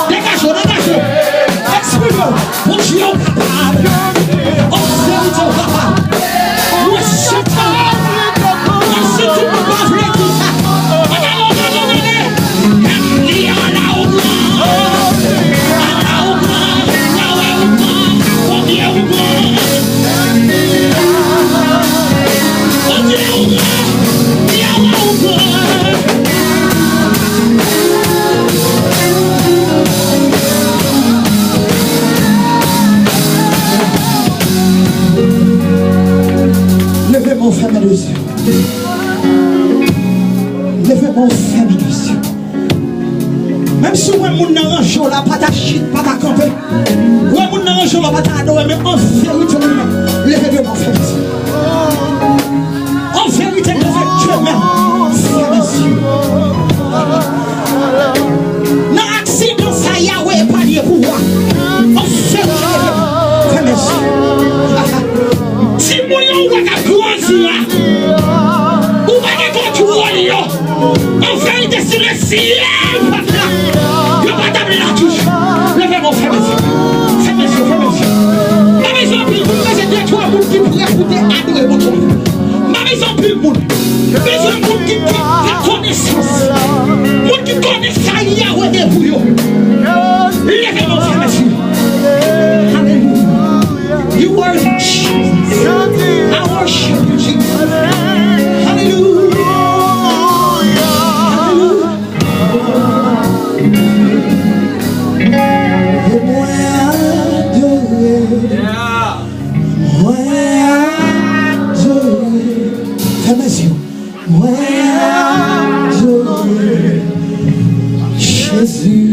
Dégagez, dégagez. Exprime-le. Mon Dieu, capable. Oh, c'est ton papa. Moi, je t'aime. Moi, si tu peux pas vouloir tout ça. Levez-moi, fermez les yeux. Levez-moi, fermez les yeux. Même si vous avez un range là, pas ta chute, pas ta camper. Vous avez un range là, pas ta adorer, mais en vérité, levez-moi, fermez les yeux. En vérité, levez Dieu même. Fermez les yeux. Dans l'accident, ça y a, ouais, pas lié pour moi. En vérité, fermez les yeux. Si vous avez un choisi, vous avez un choisi. En vérité, c'est le ciel. Je ne vais pas t'amener la touche. Levez-moi, fermez les yeux. Fermez les yeux, fermez les yeux. Ma maison, c'est deux, trois boules qui pourraient écouter, adorer votre nom. Ma maison, plus de monde. Besoin de monde qui a connaissance. Monde qui connaît ça, il y a ouais des bouillons. Levez-moi, fermez les yeux. Hallelujah. You worship Jesus. I worship you, Jesus. Hallelujah. Jésus.